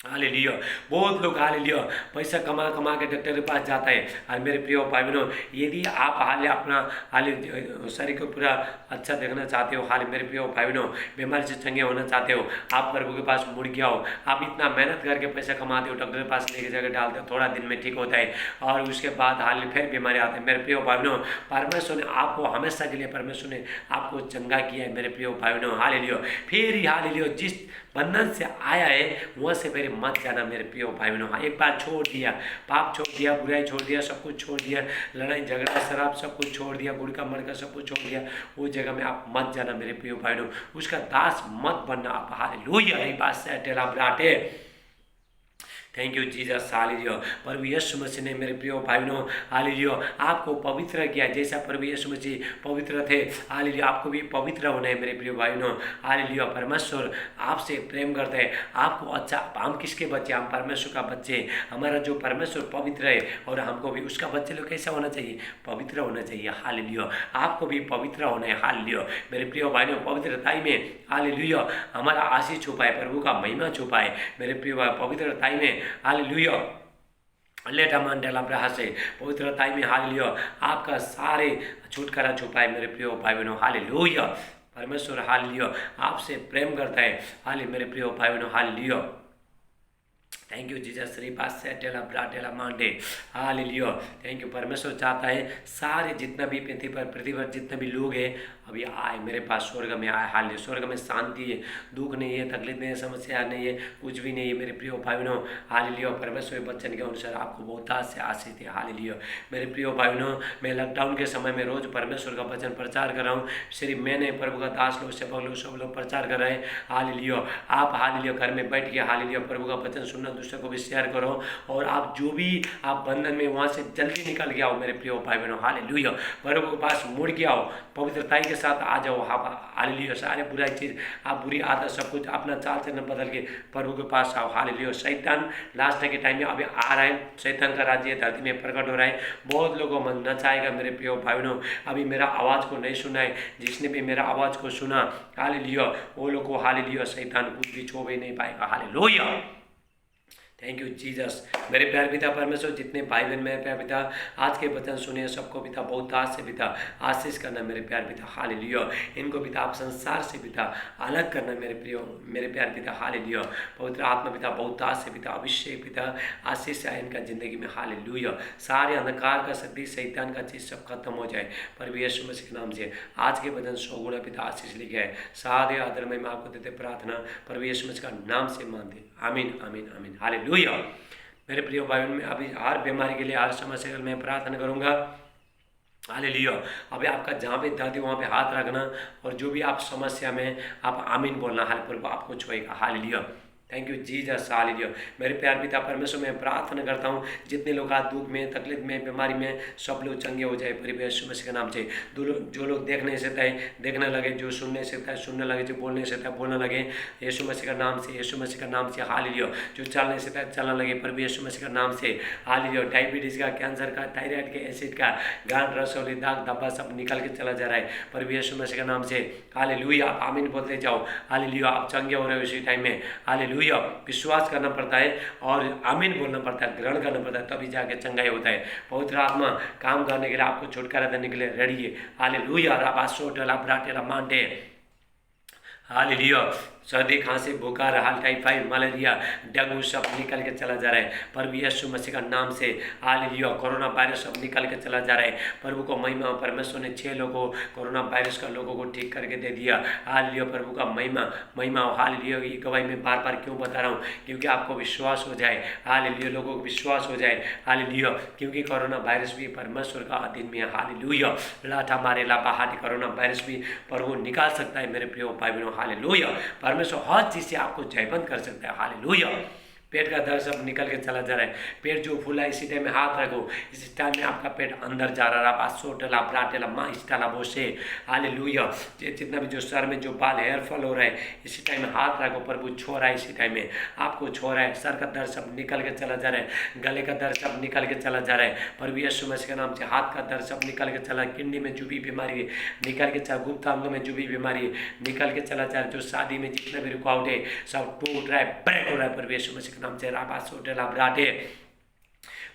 हालेलुया। बहुत लोग हालेलुया पैसा कमा कमा के डॉक्टर के पास जाता है। और मेरे प्रिय भाई बहनों, यदि आप हाल अपना हाल शरीर को पूरा अच्छा देखना चाहते हो, हाल मेरे प्रिय भाई बहनों बीमारी से चंगे होना चाहते हो, आप प्रभु के पास मुड़ गया हो। आप इतना मेहनत करके पैसा कमाते हो, डॉक्टर के पास लेके जाकर डालते हो, थोड़ा दिन में ठीक होता है और उसके बाद हाल फिर बीमारी आते हैं। मेरे प्रिय भाई बहनों, परमेश्वर ने आपको हमेशा के लिए परमेश्वर ने आपको चंगा किया है मेरे प्रिय भाई बहनों। हालेलुया। फिर ही हालेलुया जिस बंधन से आया है वहाँ से मेरे मत जाना मेरे प्रिय भाई बहनों। हाँ, एक बार छोड़ दिया, पाप छोड़ दिया, बुराई छोड़ दिया, सब कुछ छोड़ दिया, लड़ाई झगड़ा शराब सब कुछ छोड़ दिया, गुड़ का मड़का सब कुछ छोड़ दिया, वो जगह में आप मत जाना मेरे प्रिय भाई बहनों। उसका दास मत बनना आप। हालेलुया। ये बात से टेला ब्राटे। Thank you Jesus. हालेलुया। प्रभु यीशु मसीह ने मेरे प्रिय भाई बहनों हालेलुया आपको पवित्र किया, जैसा प्रभु यीशु मसीह पवित्र थे, हालेलुया आपको भी पवित्र होना है मेरे प्रिय भाई बहनों। हालेलुया। परमेश्वर आपसे प्रेम करते हैं, आपको अच्छा। हम किसके बच्चे? हम परमेश्वर का बच्चे। हमारा जो परमेश्वर पवित्र है और हमको भी उसका बच्चे लोग कैसा होना चाहिए? पवित्र होना चाहिए। हालेलुया। आपको भी पवित्र होना है। हालेलुया। मेरे प्रिय भाई बहनों, पवित्रताई में हालेलुया हमारा आशीष छुपा है, प्रभु का महिमा छुपा है मेरे प्रिय भाई। पवित्रताई में हालेलुया लेटा मंडला ब्रहा से पवित्रताई में हालेलुया आपका सारे छुटकारा छुपा है मेरे प्रिय भाई बहनों। हालेलुया। परमेश्वर हालेलुया आपसे प्रेम करता है। हाले मेरे प्रिय भाई बहनों हालेलुया। Thank you Jesus. श्री पास से टेला ब्राटेला मांडे। हालेलुया। Thank you. परमेश्वर चाहता है सारे जितना भी पृथ्वी पर जितने भी लोग हैं अभी आए मेरे पास, स्वर्ग में आए। हालेलुया। स्वर्ग में शांति है, दुख नहीं है, तकलीफ नहीं है, समस्या नहीं है, कुछ भी नहीं है मेरे प्रिय भाई बहनों। हालेलुया। परमेश्वर वचन के अनुसार आपको बहुत से आशीष है। हालेलुया। मेरे प्रिय भाई बहनों, मैं लॉकडाउन के समय में रोज परमेश्वर का वचन प्रचार कर रहा हूँ। सिर्फ मैंने प्रभु का दास लोग सेवक लोग सब लोग प्रचार कर रहे हैं। हालेलुया। आप हालेलुया घर में बैठ के हालेलुया प्रभु का वचन सुनना, दूसरे को भी शेयर करो और आप जो भी आप बंधन में वहाँ से जल्दी निकल के आओ मेरे प्रिय भाई बहनों। हालेलुया। प्रभु के पास मुड़ के आओ, पवित्रताई के साथ आ जाओ। हालेलुया। सारे बुराई चीज़ आप बुरी आदत सब कुछ अपना चाल चलन बदल के प्रभु के पास आओ। हालेलुया। शैतान लास्ट के टाइम में अभी आ रहा है, शैतान का राज्य धरती में प्रकट हो रहा है। बहुत लोगों को मन नचाएगा मेरे प्रिय भाई बहनों। अभी मेरा आवाज़ को नहीं सुना है, जिसने भी मेरा आवाज़ को सुना हालेलुया वो लोग को हालेलुया शैतान कुछ भी छू भी नहीं पाएगा। हालेलुया। Thank you Jesus. मेरे प्यार पिता परमेश्वर, जितने भाई बहन मेरे प्यार पिता आज के वचन सुने सबको पिता बहुत से पिता आशीष करना मेरे प्यार पिता। हालेलुया। इनको पिता आप संसार से पिता अलग करना मेरे प्यार पिता। हालेलुया। पवित्र आत्मा पिता बहुत से पिता अभिषेक पिता आशीष आए इनका जिंदगी में। हालेलुया। सारे अंधकार का शक्ति शैतान का चीज़ सब खत्म हो जाए प्रभु यीशु मसीह के नाम से। आज के वचन 100 गुना पिता आशीष लिखे है। सारे आदर में आपको देते प्रार्थना प्रभु यीशु मसीह का नाम से मानते। आमीन आमीन आमीन। हालेलुया। मेरे प्रिय भाई बहन, में अभी हर बीमारी के लिए हर समस्या के लिए मैं प्रार्थना करूंगा। हालेलुया। अभी आपका जहाँ पे दर्द है वहाँ पे हाथ रखना और जो भी आप समस्या में आप आमीन बोलना। हाल प्रभु आपको छुएगा। Hallelujah. Thank you Jesus. Hallelujah. मेरे प्यार पिता परमेश्वर में प्रार्थना करता हूँ जितने लोग आज दुख में तकलीफ में बीमारी में सब लोग चंगे हो जाए प्रभु यीशु मसीह के नाम से। जो लोग देख नहीं सकता है देखने लगे, जो सुन नहीं सकता है सुनने लगे, जो बोल नहीं सकता है बोलने लगे यीशु मसीह का नाम से, यीशु मसीह का नाम से। हालेलुया। जो चल नहीं सकता है चलने लगे प्रभु यीशु मसीह का नाम से। हालेलुया। डायबिटीज़ का, कैंसर का, थायराइड के, एसिड का, गांठ रसौली दाग धब्बा सब निकल के चला जा रहा है प्रभु यीशु मसीह का नाम से। हालेलुया। आप आमीन बोलते जाओ। हालेलुया। आप चंगे हो रहे हो इसी टाइम में। हालेलुया। विश्वास करना पड़ता है और आमीन बोलना पड़ता है, ग्रहण करना पड़ता है, तभी जाके चंगाई होता है। पवित्र आत्मा काम करने के लिए आपको छुटकारा देने के लिए रेडी है। हालेलुया। राबासो टला ब्राटेला मांडे। हालेलुया। सर्दी खांसी बुखार हाल टाइफाइड मलेरिया डेंगू सब निकल के चला जा रहा है प्रभु यीशु मसीह का नाम से। हालेलुया। कोरोना वायरस सब निकल के चला जा रहा है प्रभु को महिमा। परमेश्वर ने 6 लोगों कोरोना वायरस का लोगों को ठीक करके दे दिया। हालेलुया। प्रभु का महिमा महिमा। हालेलुया। ये गवाही मैं बार बार क्यों बता रहा हूँ? क्योंकि आपको विश्वास हो जाए। हालेलुया। लोगों को विश्वास हो जाए। हालेलुया। क्योंकि कोरोना वायरस भी परमेश्वर का अधीन में है। हालेलुया। लाठा मारे लापाहाटी कोरोना वायरस भी प्रभु निकाल सकता है मेरे प्रिय भाई बहनों। हालेलुया। परमेश्वर हर चीज से आपको जयबंद कर सकता है। हालेलुया। पेट का दर्द सब निकल के चला जा रहा है। पेट जो फूला इसी टाइम में हाथ रखो, इसी टाइम में आपका पेट अंदर जा रहा है। सोटला ब्राटेला माँ इस्टाला बोसे। हालेलुया। जितना भी जो सर में जो बाल हेयर फॉल हो रहा है इसी टाइम में हाथ रखो, प्रभु छो रहा है। इसी टाइम में आपको छो रहा है। सर का दर्द सब निकल के चला जा रहा है। गले का दर्द सब निकल के चला जा रहा है प्रभु यीशु मसीह के नाम से। हाथ का दर्द सब निकल के चला। किडनी में जो भी बीमारी है निकल के चला। गुप्त अंगों में जो भी बीमारी है निकल के चला जा रहा है। जो शादी में जितने भी रुकावट है सब टूट रहा है, ब्रेक हो रहा है प्रभु यीशु मसीह नाम से। राबा सोटेला ब्राटे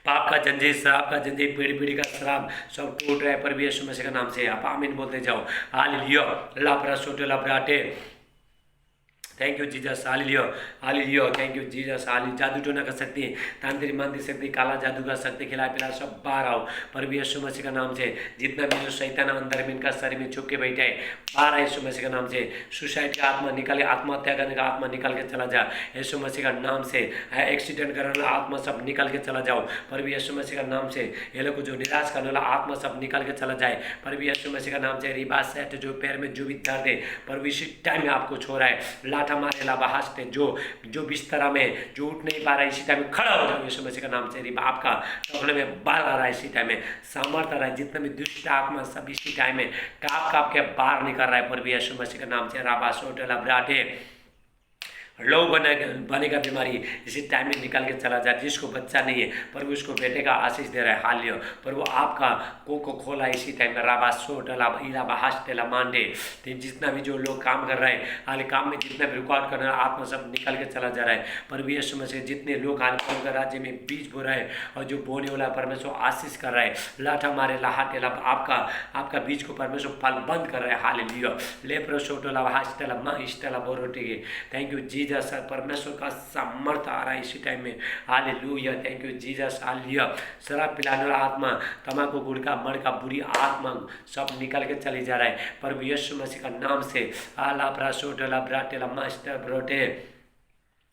पाप का जंजीर, शराब का जंजीर, पीढ़ी पीढ़ी का शराब सब टूट रहा है प्रभु यीशु मसीह का नाम से। आप आमीन बोलते जाओ। हालेलुया। लापरा सोटेला ब्राटे। Thank you Jesus. Hallelujah. Hallelujah. Thank you Jesus. Hallelujah. जादू टोना कर सकती है, तांत्रिक मांत्रिक शक्ति, काला जादू का शक्ति, खिला पिला सब बाहर आओ प्रभु यीशु मसीह का नाम से। जितना भी जो शैतान अंदर में इनका शरीर में छुप के बैठा है बाहर यीशु मसीह का नाम से। सुसाइड का आत्मा निकले, आत्महत्या करने का आत्मा निकल के चला जा यीशु मसीह का नाम से। एक्सीडेंट करने वाला आत्मा सब निकल के चला जाओ प्रभु यीशु मसीह का नाम से। ये लोग को जो निराश करने वाला आत्मा सब निकल के चला जाए प्रभु यीशु मसीह का नाम से। रिबा सेट जो पैर में जो भी दर्द है प्रभु इसी टाइम में आपको छो रहा है। लाठा मारे लाबाहास जो बिस्तरा में जो उठ नहीं पा रहा है इसी टाइम में खड़ा हो जाओ यीशु मसीह का नाम से। रिबा आपका टखने में बाल आ रहा है इसी टाइम में, सामर्थ आ रहा है। जितने भी दुष्ट आत्मा सब इसी टाइम में काप काप के बाहर निकल रहा है प्रभु यीशु मसीह का नाम से। राबा सोटेला ब्राटे लो बने का बीमारी इसी टाइम में निकल के चला जाए। जिसको बच्चा नहीं है प्रभु उसको बेटे का आशीष दे रहा है। हालियो प्रभु आपका को खोला इसी टाइम में। राबा सोटला इला बहास्टेला मांडे। जितना भी जो लोग काम कर रहे हैं हाल काम में जितना भी रिकॉर्ड कर रहे हैं आत्मा सब निकल के चला जा रहा है प्रभु यीशु मसीह। जितने लोग हाल के राज्य में बीज बो रहे हैं और जो बोने वाला परमेश्वर आशीष कर रहा है। लाठा मारे लाहाटेला आपका बीज को परमेश्वर फल बंद कर रहा है। हालेलुया। लेप्रो सोटला बहास्टेला माँ इस्टेला बोरोटी। Thank you Jesus. परमेश्वर का सामर्थ आ रहा है इसी टाइम में। Hallelujah. Thank you Jesus. Hallelujah. शराब पिलाने वाला आत्मा, तम्बाकू गुड़का मड़का बुरी आत्मा सब निकल के चली जा रहा है प्रभु यीशु मसीह का नाम से। आला प्रासोटला ब्राटेला मास्टर ब्रोटे।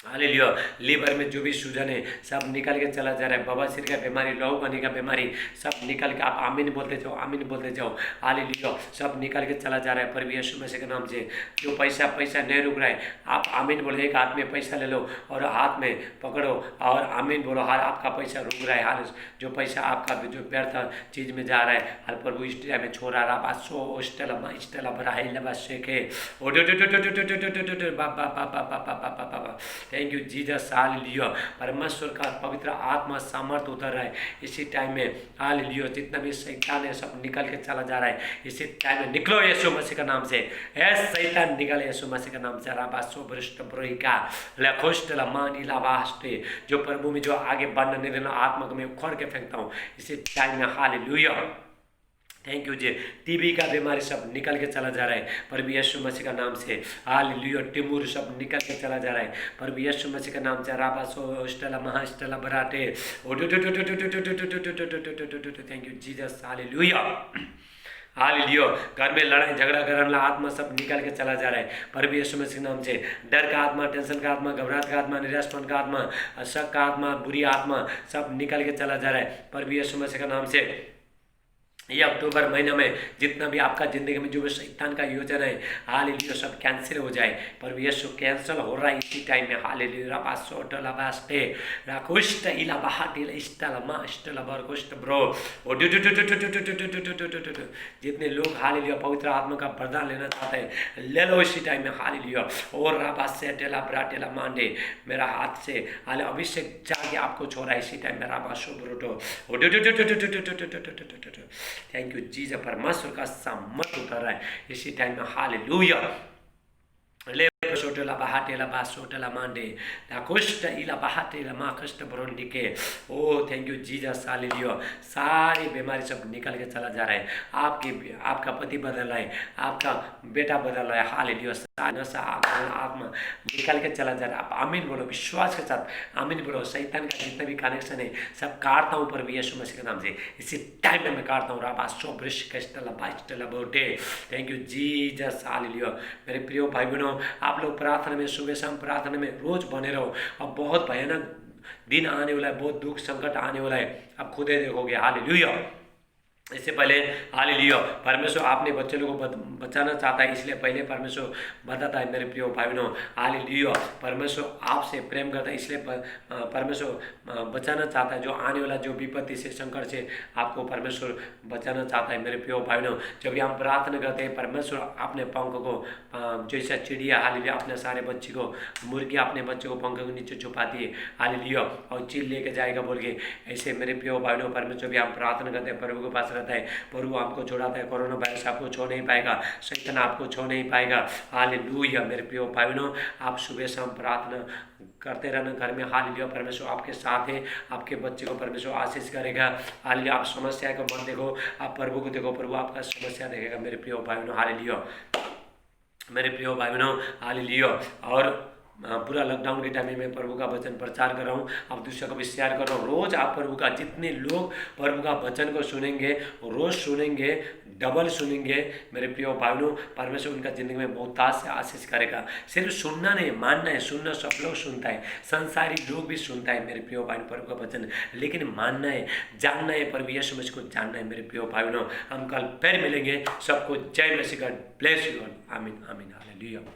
हालेलुया। लीवर में जो भी सूजन है सब निकल के चला जा रहा है। बवासीर का बीमारी, लहू बनी का बीमारी सब निकल के, आप आमीन बोलते जाओ, आमीन बोलते जाओ। हालेलुया। सब निकल के चला जा रहा है प्रभु यीशु मसीह के नाम से। जो पैसा नहीं रुक रहा है आप आमीन बोलो। एक हाथ में पैसा ले लो और हाथ में पकड़ो और आमीन बोलो। हाल आपका पैसा रुक रहा है। हाल जो पैसा आपका जो व्यर्थ चीज में जा रहा है हाल प्रभु इस टाइम में छोड़ा रहा। बासो ओस्टेला माइस्टेला बराहिला बासेके ओडो थैंक यू जीसस। हालेलुया। परमेश्वर का पवित्र आत्मा सामर्थ उतर रहा है इसी टाइम में। हालेलुया। जितना भी शैतान है सब निकल के चला जा रहा है इसी टाइम में। निकलो यीशु मसीह का नाम से। शैतान निकल यीशु मसीह का नाम से। राबासो भ्रष्ट ब्रोहिका लखोष्ट लमानी लावास्टे। जो प्रभु में जो आगे बढ़ने नहीं देना आत्मा को मैं उखड़ के फेंकता हूँ इसी टाइम में। Hallelujah. Thank you ji. TB का बीमारी सब निकल के चला जा रहा है प्रभु यीशु मसीह का नाम से। हालेलुया। टिमूर सब निकल के चला जा रहा है प्रभु यीशु मसीह का नाम से। राबासो स्टेला महास्टेला बराटे। Thank you Jesus. Hallelujah. Hallelujah. घर में लड़ाई झगड़ा करने वाला आत्मा सब निकल के चला जा रहा है प्रभु यीशु मसीह नाम से। डर का आत्मा, टेंशन का आत्मा, घबराहट का आत्मा, निराशपन का आत्मा, शक का आत्मा, बुरी आत्मा सब निकल के चला जा रहा है प्रभु यीशु मसीह का नाम से। ये अक्टूबर महीने में जितना भी आपका जिंदगी में जो भी शैतान का योजना है हालेलुया सब कैंसिल हो जाए प्रभु यीशु। कैंसिल हो रहा है इसी टाइम में। हालेलुया। राबासोटला बास्टे राकुष्ट इला बहाटिला इस्टला मास्टला बरकुष्ट ब्रो। जितने लोग हालेलुया पवित्र आत्मा का वरदान लेना चाहते हैं ले लो इसी टाइम में। हालेलुया। और राबासेटेला ब्राटेला मांडे मेरा हाथ से हाल अभिषेक जाके आपको छोड़ा इसी टाइम में। राबासो ब्रोटो। Thank you Jesus. परमेश्वर का सामर्थ उतर रहा है इसी टाइम में। Hallelujah. Sotela bahatela basotela mande. La kushta ila bahatela ma kushta बरोंडिके। ओ थैंक यू जीसस, हालेलुया। सारी बीमारी सब निकल के चला जा रहा है। आपका पति बदल रहा है, आपका बेटा बदल रहा है, हालेलुया। नशा आत्मा निकल के चला जा रहा है। आप आमीन बोलो विश्वास के साथ, आमीन बोलो। शैतान का जितना भी कनेक्शन है सब काटता हूँ पर भी यीशु मसीह के नाम से इसी टाइम में मैं काटता हूँ। राबा सोब्रिश कस्टला बाइस्टला बोटे। Thank you Jesus, hallelujah. मेरे प्रिय भाई बहनों, आप लोग प्रार्थना में, सुबह शाम प्रार्थना में रोज बने रहो। अब बहुत भयानक दिन आने वाला है, बहुत दुख संकट आने वाला है, आप खुद ही देखोगे, हालेलुया। इससे पहले हालेलुया परमेश्वर अपने बच्चे लोगों को बचाना चाहता है, इसलिए पहले परमेश्वर बताता है। मेरे प्रिय भाई बहनों, हालेलुया परमेश्वर आपसे प्रेम करता है, इसलिए परमेश्वर बचाना चाहता है। जो आने वाला जो विपत्ति से संकट से आपको परमेश्वर बचाना चाहता है। मेरे प्रिय भाई बहनों, जब भी हम प्रार्थना करते हैं परमेश्वर अपने पंख को जैसा चिड़िया हालेलुया अपने सारे बच्चे को, मुर्गी अपने बच्चे को पंख के नीचे छुपाती है, हालेलुया, और चील लेके जाएगा बोल के, ऐसे मेरे प्रिय भाई बहनों परमेश्वर भी हम प्रार्थना करते हैं, प्रभु के पास रहता है, प्रभु आपको छोड़ाता है। कोरोना वायरस आपको छो नहीं पाएगा, शैतान आपको छो नहीं पाएगा, हालेलुया। मेरे प्रिय भाई बहनों, आप सुबह शाम प्रार्थना करते रहना घर में, हालेलुया परमेश्वर आपके साथ है, आपके बच्चे को परमेश्वर आशीष करेगा, हालेलुया। आप समस्या को मत देखो, आप प्रभु को देखो, प्रभु आपका समस्या देखेगा। मेरे प्रिय भाई बहनों, हालेलुया। मेरे प्रिय भाई बहनों, हालेलुया। और पूरा लॉकडाउन के टाइम में मैं प्रभु का वचन प्रचार कर रहा हूँ, आप दूसरों को भी शेयर कर रहा हूँ। रोज आप प्रभु का, जितने लोग प्रभु का वचन को सुनेंगे, रोज सुनेंगे, डबल सुनेंगे, मेरे प्रिय भाई बहनों परमेश्वर उनका जिंदगी में बहुतायत से आशीष करेगा। सिर्फ सुनना नहीं, मानना है। सुनना सब लोग सुनता है, संसारी लोग भी सुनता है मेरे प्रिय भाई प्रभु का वचन, लेकिन मानना है, जानना है, प्रभु यीशु मसीह को जानना है। मेरे प्रिय भाई बहनों, हम कल फिर मिलेंगे। सबको जय मसीह, गॉड ब्लेस यू, आमीन आमीन, हालेलुया।